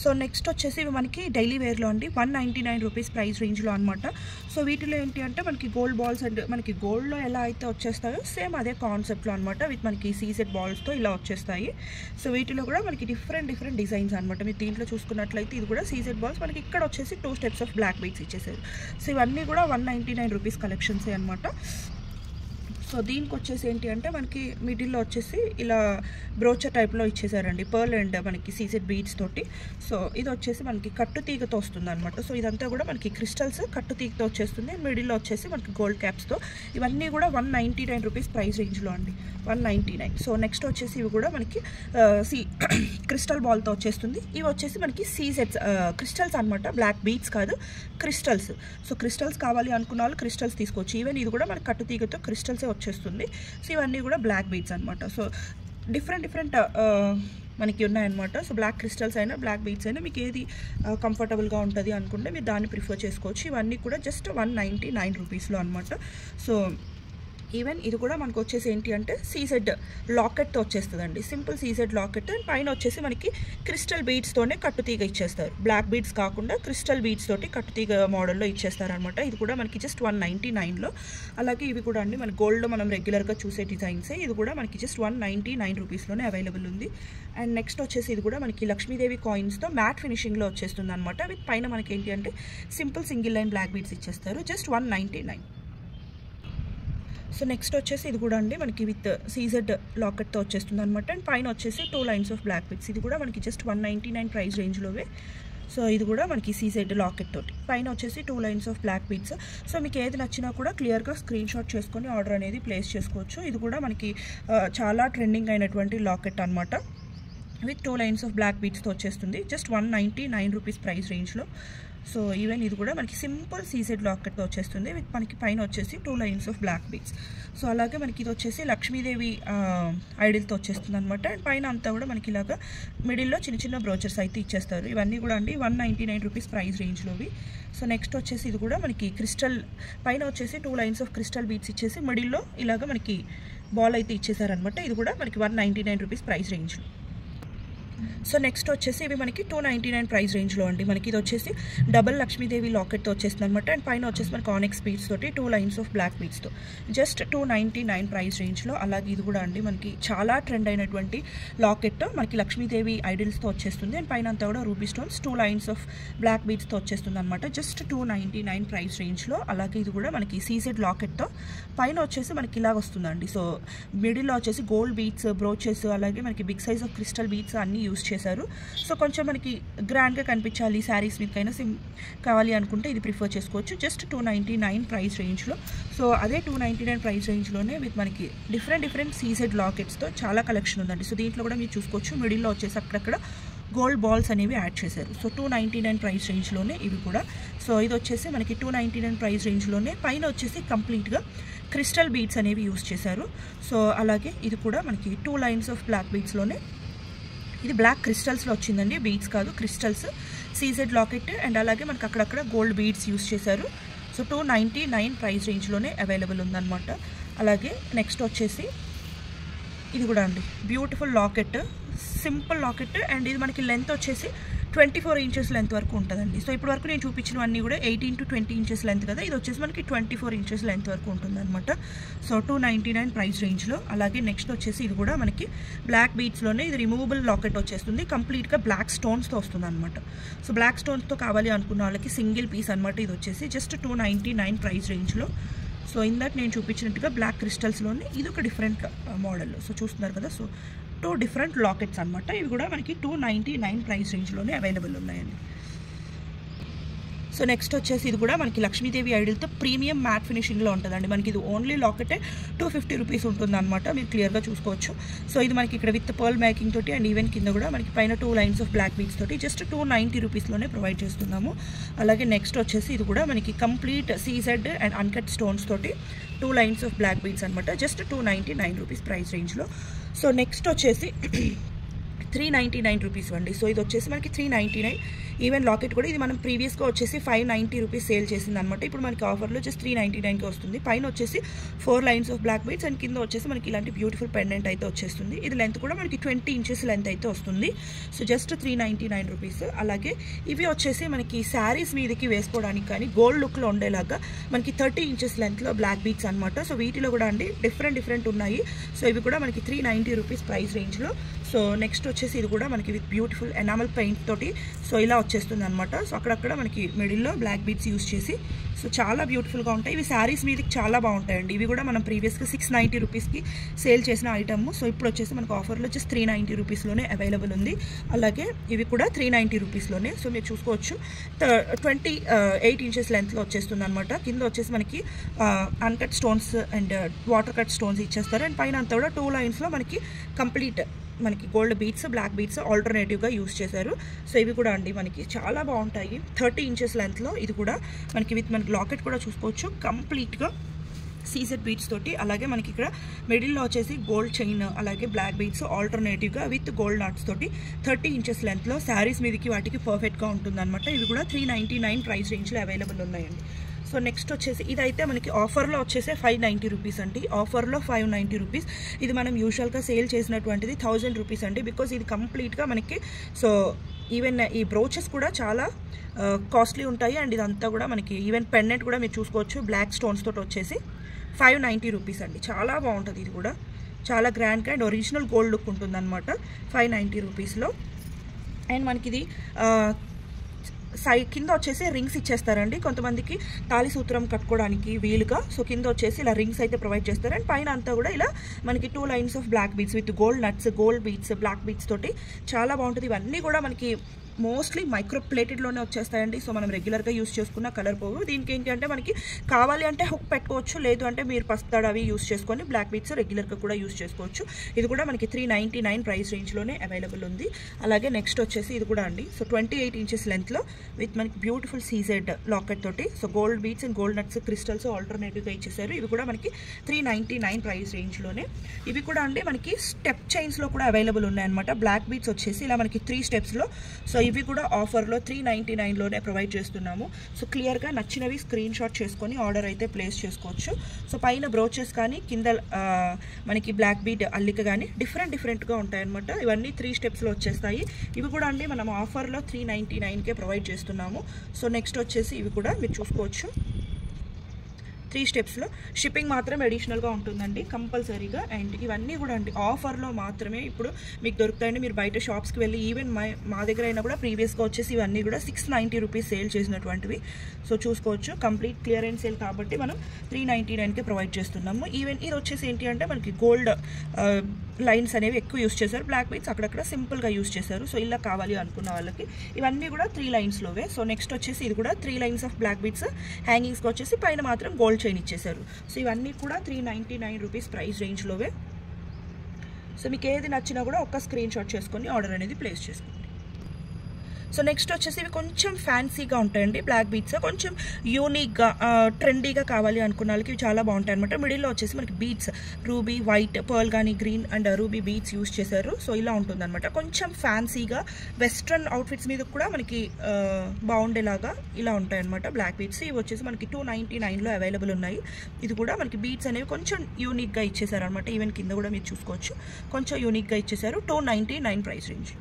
So next వచ్చేసి ఇవి మనకి డైలీ వేర్లో అండి 199 రూపీస్ ప్రైస్ రేంజ్లో అనమాట. సో వీటిలో ఏంటి అంటే మనకి గోల్డ్ బాల్స్ అండ్ మనకి గోల్డ్లో ఎలా అయితే వచ్చేస్తాయో సేమ్ అదే కాన్సెప్ట్లో అనమాట. విత్ మనకి సీజెడ్ బాల్స్తో ఇలా వచ్చేస్తాయి. సో వీటిలో కూడా మనకి డిఫరెంట్ డిజైన్స్ అనమాట. మీరు దీంట్లో చూసుకున్నట్లయితే ఇది కూడా సీజెడ్ బాల్స్ మనకి ఇక్కడ వచ్చేసి 2 స్టెప్స్ ఆఫ్ బ్లాక్ బీడ్స్ ఇచ్చేసారు. సో ఇవన్నీ కూడా 199 రూపీస్ కలెక్షన్సే అనమాట. సో దీనికి వచ్చేసి ఏంటి అంటే మనకి మిడిల్లో వచ్చేసి ఇలా బ్రోచర్ టైప్లో ఇచ్చేసారండి, పర్ల్ అండ్ మనకి సీజెడ్ బీడ్స్ తోటి. సో ఇది వచ్చేసి మనకి కట్టు తీగతో వస్తుంది అనమాట. సో ఇదంతా కూడా మనకి క్రిస్టల్స్ కట్టు తీగతో వచ్చేస్తుంది. మిడిల్లో వచ్చేసి మనకి గోల్డ్ క్యాప్స్తో. ఇవన్నీ కూడా 199 రూపీస్ ప్రైస్ రేంజ్లో అండి, 199. సో నెక్స్ట్ వచ్చేసి ఇవి కూడా మనకి క్రిస్టల్ బాల్తో వచ్చేస్తుంది. ఇవి వచ్చేసి మనకి సీజెడ్స్ క్రిస్టల్స్ అనమాట, బ్లాక్ బీడ్స్ కాదు, క్రిస్టల్స్. సో క్రిస్టల్స్ కావాలి అనుకున్న వాళ్ళు క్రిస్టల్స్ తీసుకోవచ్చు. ఈవెన్ ఇది కూడా మనకి కట్టు తీగతో క్రిస్టల్సే వచ్చేస్తుంది. సో ఇవన్నీ కూడా బ్లాక్ బీడ్స్ అనమాట. సో డిఫరెంట్ మనకి ఉన్నాయన్నమాట. సో బ్లాక్ క్రిస్టల్స్ అయినా బ్లాక్ బీడ్స్ అయినా మీకు ఏది కంఫర్టబుల్గా ఉంటుంది అనుకుంటే మీరు దాన్ని ప్రిఫర్ చేసుకోవచ్చు. ఇవన్నీ కూడా జస్ట్ 199 రూపీస్లో అనమాట. సో ఈవెన్ ఇది కూడా మనకు వచ్చేసి ఏంటి అంటే సీజెడ్ లాకెట్తో వచ్చేస్తుందండి, సింపుల్ సీజెడ్ లాకెట్. అండ్ పైన వచ్చేసి మనకి క్రిస్టల్ బీడ్స్తోనే కట్టుతీగ ఇచ్చేస్తారు, బ్లాక్ బీడ్స్ కాకుండా క్రిస్టల్ బీడ్స్ తోటి కట్టుతీగ మోడల్లో ఇచ్చేస్తారు అనమాట. ఇది కూడా మనకి జస్ట్ 199లో. అలాగే ఇవి కూడా అండి మన గోల్డ్లో మనం రెగ్యులర్గా చూసే డిజైన్సే. ఇది కూడా మనకి జస్ట్ 199 రూపీస్లోనే అవైలబుల్ ఉంది. అండ్ నెక్స్ట్ వచ్చేసి ఇది కూడా మనకి లక్ష్మీదేవి కాయిన్స్తో మ్యాట్ ఫినిషింగ్లో వచ్చేస్తుంది అనమాట. విత్ పైన మనకి ఏంటి అంటే simple single line black beads ఇచ్చేస్తారు, జస్ట్ 199. సో నెక్స్ట్ వచ్చేసి ఇది కూడా అండి మనకి విత్ సీజెడ్ లాకెట్తో వచ్చేస్తుంది అనమాట. అండ్ పైన వచ్చేసి 2 లైన్స్ ఆఫ్ బ్లాక్ బీడ్స్. ఇది కూడా మనకి జస్ట్ 199 ప్రైస్ రేంజ్లోవే. సో ఇది కూడా మనకి సీజెడ్ లాకెట్ తోటి, పైన వచ్చేసి 2 lines of black beads. So మీకు ఏది నచ్చినా కూడా క్లియర్గా స్క్రీన్ షాట్ చేసుకొని ఆర్డర్ అనేది ప్లేస్ చేసుకోవచ్చు. ఇది కూడా మనకి చాలా ట్రెండింగ్ అయినటువంటి లాకెట్ అనమాట. విత్ 2 లైన్స్ ఆఫ్ బ్లాక్ బీడ్స్తో వచ్చేస్తుంది, జస్ట్ 199 రూపీస్ ప్రైస్ రేంజ్లో. సో ఈవెన్ ఇది కూడా మనకి సింపుల్ సీజెడ్ లాకెట్తో వచ్చేస్తుంది. విత్ మనకి పైన వచ్చేసి 2 lines of black beads. So అలాగే మనకి ఇది వచ్చేసి లక్ష్మీదేవి ఐడిల్తో వచ్చేస్తుంది అనమాట. అండ్ పైన అంతా కూడా మనకి ఇలాగా మిడిల్లో చిన్న బ్రోచర్స్ అయితే ఇచ్చేస్తారు. ఇవన్నీ కూడా అండి 199 రూపీస్ ప్రైస్ రేంజ్లోవి. సో నెక్స్ట్ వచ్చేసి ఇది కూడా మనకి క్రిస్టల్ పైన వచ్చేసి 2 లైన్స్ ఆఫ్ క్రిస్టల్ బీడ్స్ ఇచ్చేసి మిడిల్లో ఇలాగా మనకి బాల్ అయితే ఇచ్చేసారనమాట. ఇది కూడా మనకి 199 రూపీస్ ప్రైస్ రేంజ్లో. సో నెక్స్ట్ వచ్చేసి ఇవి మనకి 299 ప్రైస్ రేంజ్లో అండి. మనకి ఇది వచ్చేసి డబల్ లక్ష్మీదేవి లాకెట్తో వచ్చేస్తుంది అనమాట. అండ్ పైన వచ్చేసి మనకి ఆనెక్స్ బీడ్స్ తోటి 2 లైన్స్ ఆఫ్ బ్లాక్ బీడ్స్తో జస్ట్ 299 ప్రైస్ రేంజ్లో. అలాగే ఇది కూడా అండి మనకి చాలా ట్రెండ్ అయినటువంటి లాకెట్, మనకి లక్ష్మీదేవి ఐడిల్స్తో వచ్చేస్తుంది. అండ్ పైన అంతా కూడా ruby stones 2 lines of black బీడ్స్తో వచ్చేస్తుంది అనమాట, జస్ట్ 299 ప్రైస్ రేంజ్లో. అలాగే ఇది కూడా మనకి సీజెడ్ లాకెట్తో పైన వచ్చేసి మనకి ఇలాగ వస్తుందండి. సో మిడిల్లో వచ్చేసి గోల్డ్ బీడ్స్, బ్రోచెస్, అలాగే మనకి big size of crystal beads అన్నీ యూస్ చేశారు. సో కొంచెం మనకి గ్రాండ్గా కనిపించాలి శారీస్ మీదకైనా కావాలి అనుకుంటే ఇది ప్రిఫర్ చేసుకోవచ్చు, జస్ట్ 299 ప్రైస్ రేంజ్లో. సో అదే 299 ప్రైస్ రేంజ్లోనే విత్ మనకి డిఫరెంట్ సీజెడ్ లాకెట్స్తో చాలా కలెక్షన్ ఉందండి. సో దీంట్లో కూడా మీరు చూసుకోవచ్చు మిడిల్లో వచ్చేసి అక్కడక్కడ గోల్డ్ బాల్స్ అనేవి యాడ్ చేశారు. సో 299 ప్రైస్ రేంజ్లోనే ఇవి కూడా. సో ఇది వచ్చేసి మనకి 299 ప్రైస్ రేంజ్లోనే, పైన వచ్చేసి కంప్లీట్గా క్రిస్టల్ బీడ్స్ అనేవి యూస్ చేశారు. సో అలాగే ఇది కూడా మనకి 2 లైన్స్ ఆఫ్ బ్లాక్ బీడ్స్లోనే, ఇది బ్లాక్ క్రిస్టల్స్లో వచ్చిందండి, బీడ్స్ కాదు క్రిస్టల్స్, సీజెడ్ లాకెట్. అండ్ అలాగే మనకి అక్కడక్కడ గోల్డ్ బీడ్స్ యూస్ చేశారు. సో 299 ప్రైస్ రేంజ్లోనే అవైలబుల్ ఉందన్నమాట. అలాగే నెక్స్ట్ వచ్చేసి ఇది కూడా అండి beautiful locket, simple locket. And ఇది మనకి లెంత్ వచ్చేసి 24 ఇంచెస్ లెంత్ వరకు ఉంటుందండి. సో ఇప్పటి వరకు నేను చూపించినవన్నీ కూడా 18 to 20 ఇంచెస్ లెంత్ కదా, ఇది వచ్చేసి మనకి 24 ఇంచెస్ లెంత్ వరకు ఉంటుందన్నమాట. సో 299 ప్రైస్ రేంజ్లో. అలాగే నెక్స్ట్ వచ్చేసి ఇది కూడా మనకి బ్లాక్ బీడ్స్లోనే, ఇది రిమూవబుల్ లాకెట్ వచ్చేస్తుంది, కంప్లీట్గా బ్లాక్ స్టోన్స్తో వస్తుంది అనమాట. సో బ్లాక్ స్టోన్స్తో కావాలి అనుకున్న వాళ్ళకి సింగిల్ పీస్ అనమాట. ఇది వచ్చేసి జస్ట్ 299 ప్రైస్ రేంజ్లో. సో ఇందాక నేను చూపించినట్టుగా బ్లాక్ క్రిస్టల్స్లోనే ఇది ఒక డిఫరెంట్ మోడల్లో. సో చూస్తున్నారు కదా, సో 2 డిఫరెంట్ లాకెట్స్ అనమాట. ఇవి కూడా మనకి 299 ప్రైస్ రేంజ్లోనే అవైలబుల్ ఉన్నాయండి. సో నెక్స్ట్ వచ్చేసి ఇది కూడా మనకి లక్ష్మీదేవి ఐడిల్తో ప్రీమియం మ్యాట్ ఫినిషింగ్లో ఉంటుందండి. మనకి ఇది ఓన్లీ లాకెటే 250 రూపీస్ ఉంటుంది అనమాట, మీరు క్లియర్గా చూసుకోవచ్చు. సో ఇది మనకి ఇక్కడ విత్ పర్ల్ మేకింగ్ తోటి అండ్ ఈవెన్ కింద కూడా మనకి పైన 2 లైన్స్ ఆఫ్ బ్లాక్ బీడ్స్ తోటి జస్ట్ 290 రూపీస్లోనే ప్రొవైడ్ చేస్తున్నాము. అలాగే నెక్స్ట్ వచ్చేసి ఇది కూడా మనకి complete CZ and uncut stones తోటి 2 లైన్స్ ఆఫ్ బ్లాక్ బీడ్స్ అనమాట, జస్ట్ 299 రూపీస్ ప్రైస్ రేంజ్లో. సో నెక్స్ట్ వచ్చేసి 399 రూపీస్ అండి. సో ఇది వచ్చేసి మనకి 399. ఈవెన్ లాకెట్ కూడా ఇది మనం ప్రీవియస్గా వచ్చేసి 590 రూపీస్ సేల్ చేసింది అనమాట. ఇప్పుడు మనకి ఆఫర్లో జస్ట్ 399కి వస్తుంది. పైన వచ్చేసి 4 lines of black beads and కింద వచ్చేసి మనకి ఇలాంటి బ్యూటిఫుల్ పెండెంట్ అయితే వచ్చేస్తుంది. ఇది లెంత్ కూడా మనకి 20 ఇంచెస్ లెంత్ అయితే వస్తుంది. So just 399 rupees. అలాగే ఇవి వచ్చేసి మనకి శారీస్ మీదకి వేసుకోవడానికి కానీ గోల్డ్ లుక్లో ఉండేలాగా మనకి 30 ఇంచెస్ లెంత్లో బ్లాక్ బీడ్స్ అనమాట. సో వీటిలో కూడా అండి డిఫరెంట్ ఉన్నాయి. సో ఇవి కూడా మనకి 390 రూపీస్ ప్రైస్ రేంజ్లో. సో నెక్స్ట్ వచ్చేసి ఇది కూడా మనకి విత్ బ్యూటిఫుల్ ఎనామల్ పెయింట్ తోటి సో ఇలా వచ్చేస్తుంది అనమాట. సో అక్కడక్కడ మనకి మిడిల్లో బ్లాక్ బీడ్స్ యూస్ చేసి సో చాలా బ్యూటిఫుల్గా ఉంటాయి. ఇవి శారీస్ మీదకి చాలా బాగుంటాయండి. ఇవి కూడా మనం ప్రీవియస్గా 690 రూపీస్కి సేల్ చేసిన ఐటమ్. సో ఇప్పుడు వచ్చేసి మనకు ఆఫర్లో వచ్చేసి 390 రూపీస్లోనే అవైలబుల్ ఉంది. అలాగే ఇవి కూడా 390 రూపీస్లోనే. సో మీరు చూసుకోవచ్చు 28 ఇంచెస్ లెంత్లో వచ్చేస్తుంది అనమాట. కింద వచ్చేసి మనకి uncut stones and water cut stones ఇచ్చేస్తారు. అండ్ పైన అంతా కూడా 2 లైన్స్లో మనకి కంప్లీట్ మనకి గోల్డ్ బీడ్స్ బ్లాక్ బీడ్స్ ఆల్టర్నేటివ్గా యూస్ చేశారు. సో ఇవి కూడా అండి మనకి చాలా బాగుంటాయి. 30 ఇంచెస్ లెంత్లో ఇది కూడా మనకి విత్ మనకి లాకెట్ కూడా చూసుకోవచ్చు కంప్లీట్గా సీసెట్ బీడ్స్ తోటి. అలాగే మనకి ఇక్కడ మిడిల్లో వచ్చేసి గోల్డ్ చైన్ అలాగే బ్లాక్ బీడ్స్ ఆల్టర్నేటివ్గా విత్ గోల్డ్ నాట్స్ తోటి 30 ఇంచెస్ లెంత్లో శారీస్ మీదకి వాటికి పర్ఫెక్ట్గా ఉంటుందన్నమాట. ఇవి కూడా 399 ప్రైస్ రేంజ్లో అవైలబుల్ ఉన్నాయండి. సో నెక్స్ట్ వచ్చేసి ఇదైతే మనకి ఆఫర్లో వచ్చేసి 590 రూపీస్ అండి. ఆఫర్లో 590 రూపీస్. ఇది మనం యూజువల్గా సేల్ చేసినటువంటిది 1000 రూపీస్ అండి. బికాజ్ ఇది కంప్లీట్గా మనకి సో ఈవెన్ ఈ బ్రోచెస్ కూడా చాలా కాస్ట్లీ ఉంటాయి. అండ్ ఇదంతా కూడా మనకి ఈవెన్ పెండెంట్ కూడా మీరు చూసుకోవచ్చు బ్లాక్ స్టోన్స్ తోటి వచ్చేసి 590 రూపీస్ అండి. చాలా బాగుంటుంది. ఇది కూడా చాలా గ్రాండ్గా అండ్ ఒరిజినల్ గోల్డ్ లుక్ ఉంటుంది అనమాట 590 రూపీస్లో. అండ్ మనకి ఇది కింద వచ్చేసి రింగ్స్ ఇచ్చేస్తారండి. కొంతమందికి తాళి సూత్రం కట్టుకోవడానికి వీలుగా సో కింద వచ్చేసి ఇలా రింగ్స్ అయితే ప్రొవైడ్ చేస్తారు. అండ్ పైన అంతా కూడా ఇలా మనకి 2 lines of black beads with gold nuts gold beads black beads తోటి చాలా బాగుంటుంది. ఇవన్నీ కూడా మనకి మోస్ట్లీ మైక్రో ప్లేటెడ్లోనే వచ్చేస్తాయండి. సో మనం రెగ్యులర్గా యూస్ చేసుకున్న కలర్ పోవు. దీనికి ఏంటి అంటే మనకి కావాలి అంటే హుక్ పెట్టుకోవచ్చు, లేదు అంటే మీరు పస్తాడు అవి యూస్ చేసుకొని బ్లాక్ బీడ్స్ రెగ్యులర్గా కూడా యూస్ చేసుకోవచ్చు. ఇది కూడా మనకి 399 ప్రైస్ రేంజ్లోనే అవైలబుల్ ఉంది. అలాగే నెక్స్ట్ వచ్చేసి ఇది కూడా అండి సో 28 ఇంచెస్ లెంత్లో విత్ మనకి బ్యూటిఫుల్ సీజెడ్ లాకెట్ తోటి so gold beads and gold knots crystals ఆల్టర్నేటివ్గా ఇచ్చేసారు. ఇవి కూడా మనకి 399 ప్రైస్ రేంజ్లోనే. ఇవి కూడా అండి మనకి స్టెప్ చైన్స్లో కూడా అవైలబుల్ ఉన్నాయన్నమాట. బ్లాక్ బీడ్స్ వచ్చేసి ఇలా మనకి 3 స్టెప్స్లో సో ఇవి కూడా ఆఫర్లో 399లోనే ప్రొవైడ్ చేస్తున్నాము. సో క్లియర్గా నచ్చినవి స్క్రీన్ షాట్ చేసుకొని ఆర్డర్ అయితే ప్లేస్ చేసుకోవచ్చు. సో పైన బ్రోచెస్ కానీ కింద మనకి బ్లాక్ బీడ్ అల్లిక కానీ డిఫరెంట్గా ఉంటాయన్నమాట. ఇవన్నీ 3 స్టెప్స్లో వచ్చేస్తాయి. ఇవి కూడా అండి మనం ఆఫర్లో 399కే ప్రొవైడ్ చేస్తున్నాము. సో నెక్స్ట్ వచ్చేసి ఇవి కూడా మీరు చూసుకోవచ్చు 3 స్టెప్స్లో. షిప్పింగ్ మాత్రం అడిషనల్గా ఉంటుందండి కంపల్సరీగా. అండ్ ఇవన్నీ కూడా అండి ఆఫర్లో మాత్రమే ఇప్పుడు మీకు దొరుకుతాయండి. మీరు బయట షాప్స్కి వెళ్ళి ఈవెన్ మా దగ్గర అయినా కూడా ప్రీవియస్గా వచ్చేసి ఇవన్నీ కూడా 690 రూపీస్ సేల్ చేసినటువంటివి. సో చూసుకోవచ్చు కంప్లీట్ క్లియరెన్స్ సేల్ కాబట్టి మనం 399కే ప్రొవైడ్ చేస్తున్నాము. ఈవెన్ ఇది వచ్చేసి ఏంటి అంటే మనకి గోల్డ్ లైన్స్ అనేవి ఎక్కువ యూస్ చేశారు. బ్లాక్ బీడ్స్ అక్కడక్కడ సింపుల్గా యూస్ చేశారు. సో ఇలా కావాలి అనుకున్న వాళ్ళకి ఇవన్నీ కూడా 3 లైన్స్లోవే. సో నెక్స్ట్ వచ్చేసి ఇది కూడా 3 లైన్స్ ఆఫ్ బ్లాక్ బీడ్స్ హ్యాంగింగ్స్కి వచ్చేసి పైన మాత్రం గోల్డ్ చైన్ ఇచ్చేసారు. సో ఇవన్నీ కూడా 399 రూపీస్ ప్రైస్ రేంజ్లోవే. సో మీకు ఏది నచ్చినా కూడా ఒక్క స్క్రీన్ షాట్ చేసుకొని ఆర్డర్ అనేది ప్లేస్ చేసుకోండి. సో నెక్స్ట్ వచ్చేసి ఇవి కొంచెం ఫ్యాన్సీగా ఉంటాయండి. బ్లాక్ బీడ్స్ కొంచెం యూనిక్గా ట్రెండీగా కావాలి అనుకున్న వాళ్ళకి ఇవి చాలా బాగుంటాయి అనమాట. మిడిల్లో వచ్చేసి మనకి బీడ్స్ రూబీ వైట్ పర్ల్ కానీ green and ruby beads use చేశారు. సో ఇలా ఉంటుంది అనమాట. కొంచెం ఫ్యాన్సీగా వెస్ట్రన్ అవుట్ఫిట్స్ మీద కూడా మనకి బాగుండేలాగా ఇలా ఉంటాయి అనమాట బ్లాక్ బీడ్స్. ఇవి వచ్చేసి మనకి 299లో అవైలబుల్ ఉన్నాయి. ఇది కూడా మనకి బీడ్స్ అనేవి కొంచెం యూనిక్గా ఇచ్చేసారు అనమాట. ఈవెన్ కింద కూడా మీరు చూసుకోవచ్చు కొంచెం యూనిక్గా ఇచ్చేసారు. 299 ప్రైస్ రేంజ్.